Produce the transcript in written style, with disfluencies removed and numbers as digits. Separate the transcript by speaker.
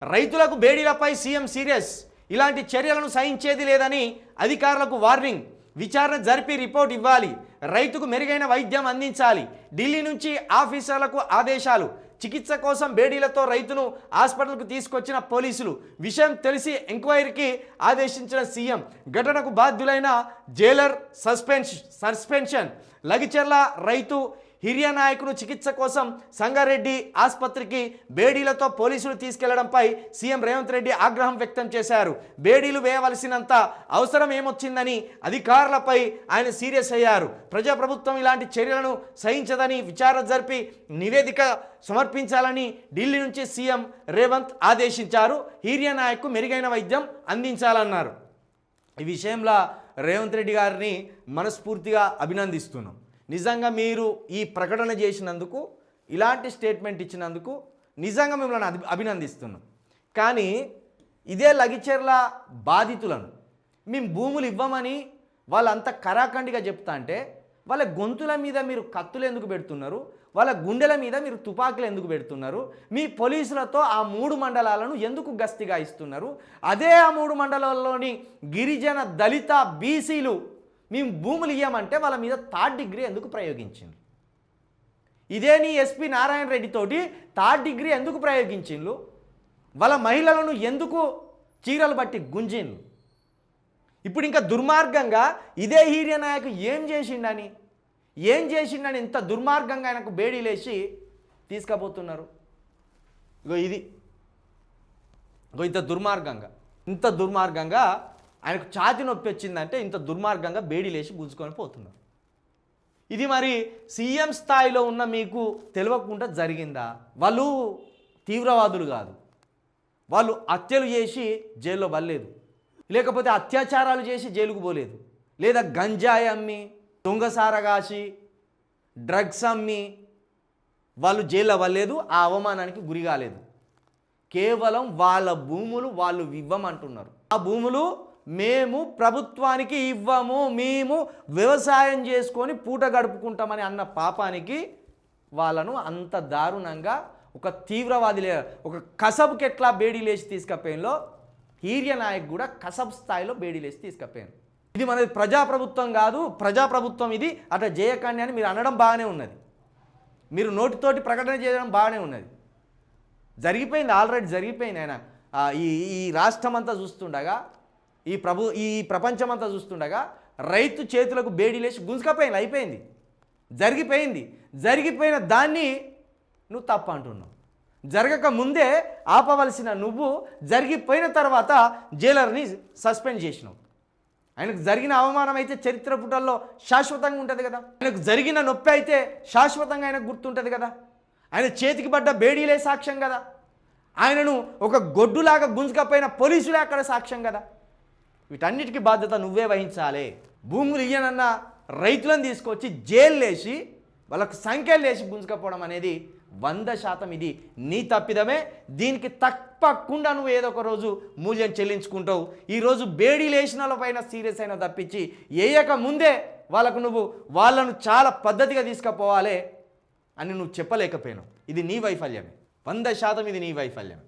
Speaker 1: రైతులకు బేడీలపై CM serious. ఇలాంటి చర్యలను సహించేది లేదని అధికారులకు వార్నింగ్. విచారణ జరిపి రిపోర్ట్ ఇవ్వాలి. రైతుకు మెరుగైన వైద్యం అందించాలి. ఢిల్లీ నుంచి ఆఫీసర్లకు ఆదేశాలు. చికిత్స కోసం బేడీలతో రైతును హాస్పిటల్కు తీసుకొచ్చిన పోలీసులు. విషయం తెలిసి ఎంక్వైరీకి ఆదేశించిన సీఎం. ఘటనకు బాధ్యులైన జైలర్ సస్పెన్షన్. లగిచెర్ల రైతు హిరియా నాయకును చికిత్స కోసం సంగారెడ్డి ఆసుపత్రికి బేడీలతో పోలీసులు తీసుకెళ్లడంపై సీఎం రేవంత్ రెడ్డి ఆగ్రహం వ్యక్తం చేశారు. బేడీలు వేయవలసినంత అవసరం ఏమొచ్చిందని అధికారులపై ఆయన సీరియస్ అయ్యారు. ప్రజాప్రభుత్వం ఇలాంటి చర్యలను సహించదని విచారణ జరిపి నివేదిక సమర్పించాలని ఢిల్లీ నుంచి సీఎం రేవంత్ ఆదేశించారు. హిరియా నాయక్కు మెరుగైన వైద్యం అందించాలన్నారు. ఈ విషయంలో రేవంత్ రెడ్డి గారిని మనస్ఫూర్తిగా అభినందిస్తున్నాం. నిజంగా మీరు ఈ ప్రకటన చేసినందుకు, ఇలాంటి స్టేట్మెంట్ ఇచ్చినందుకు నిజంగా మిమ్మల్ని అభినందిస్తున్నాం. కానీ ఇదే లగిచెర్ల బాధితులను మేము భూములు ఇవ్వమని వాళ్ళంత కరాఖండిగా చెప్తా అంటే వాళ్ళ గొంతుల మీద మీరు కత్తులు ఎందుకు పెడుతున్నారు? వాళ్ళ గుండెల మీద మీరు తుపాకులు ఎందుకు పెడుతున్నారు? మీ పోలీసులతో ఆ 3 మండలాలను ఎందుకు గస్తీగా ఇస్తున్నారు? అదే ఆ 3 మండలాల్లోని గిరిజన, దళిత, బీసీలు మేము భూములు ఇవ్వమంటే వాళ్ళ మీద 3rd డిగ్రీ ఎందుకు ప్రయోగించిండ్రు? ఇదే నీ ఎస్పీ నారాయణ రెడ్డి తోటి 3rd డిగ్రీ ఎందుకు ప్రయోగించిండ్రు? వాళ్ళ మహిళలను ఎందుకు చీరలు బట్టి గుంజిండ్రు? ఇప్పుడు ఇంకా దుర్మార్గంగా ఇదే హిరియా నాయకు ఏం చేసిండని ఇంత దుర్మార్గంగా ఆయనకు బేడీలేసి తీసుకుపోతున్నారు. ఇంత దుర్మార్గంగా ఆయనకు ఛాతి నొప్పి వచ్చిందంటే ఇంత దుర్మార్గంగా బేడీలేసి గుంజుకొని పోతున్నారు. ఇది మరి సీఎం స్థాయిలో ఉన్న మీకు తెలియకుండా జరిగిందా? వాళ్ళు తీవ్రవాదులు కాదు, వాళ్ళు హత్యలు చేసి జైల్లో పడలేదు, లేకపోతే అత్యాచారాలు చేసి జైలుకు పోలేదు, లేదా గంజాయి అమ్మి, దొంగసార కాసి, డ్రగ్స్ అమ్మి వాళ్ళు జైల్లో పడలేదు, ఆ అవమానానికి గురి కాలేదు. కేవలం వాళ్ళ భూములు వాళ్ళు ఇవ్వమంటున్నారు. ఆ భూములు మేము ప్రభుత్వానికి ఇవ్వము, మేము వ్యవసాయం చేసుకొని పూట గడుపుకుంటామని అన్న పాపానికి వాళ్ళను అంత దారుణంగా ఒక తీవ్రవాది, ఒక కసబ్కి ఎట్లా బేడీలేసి తీసుకపోయినలో హిరియా నాయక్ కూడా కసబ్ స్థాయిలో బేడీలేసి తీసుకపోయాను. ఇది మనది ప్రజాప్రభుత్వం కాదు, ప్రజాప్రభుత్వం ఇది, అట్లా చేయకండి అని మీరు అనడం బాగానే ఉన్నది, మీరు నోటితోటి ప్రకటన చేయడం బాగానే ఉన్నది. జరిగిపోయింది, ఆల్రెడీ జరిగిపోయింది. ఆయన ఈ రాష్ట్రం అంతా చూస్తుండగా, ఈ ప్రపంచమంతా చూస్తుండగా రైతు చేతులకు బేడీలేసి గుంజుకపోయింది, అయిపోయింది, జరిగిపోయింది. జరిగిపోయిన దాన్ని నువ్వు తప్పు అంటున్నావు. జరగక ముందే ఆపవలసిన నువ్వు జరిగిపోయిన తర్వాత జైలర్ని సస్పెండ్ చేసినావు. ఆయనకు జరిగిన అవమానం అయితే చరిత్ర పుటల్లో శాశ్వతంగా ఉంటుంది కదా, ఆయనకు జరిగిన నొప్పి అయితే శాశ్వతంగా ఆయనకు గుర్తుంటుంది కదా, ఆయన చేతికి పడ్డ బేడీలే సాక్ష్యం కదా, ఆయనను ఒక గొడ్డులాగా గుంజుకపోయిన పోలీసులే అక్కడ సాక్ష్యం కదా. వీటన్నిటికీ బాధ్యత నువ్వే వహించాలి. భూములు ఇయ్యనన్న రైతులను తీసుకొచ్చి జైల్లేసి వాళ్ళకు సంఖ్యలు వేసి గుంజుకపోవడం అనేది 100% ఇది నీ తప్పిదమే. దీనికి తప్పకుండా నువ్వు ఏదో ఒక రోజు మూల్యం చెల్లించుకుంటావు. ఈరోజు బేడీలు వేసిన వాళ్ళపైన సీరియస్ అయినా తప్పించి వేయక ముందే వాళ్ళను చాలా పద్ధతిగా తీసుకుపోవాలి అని నువ్వు చెప్పలేకపోయినావు. ఇది నీ వైఫల్యమే, 100% ఇది నీ వైఫల్యమే.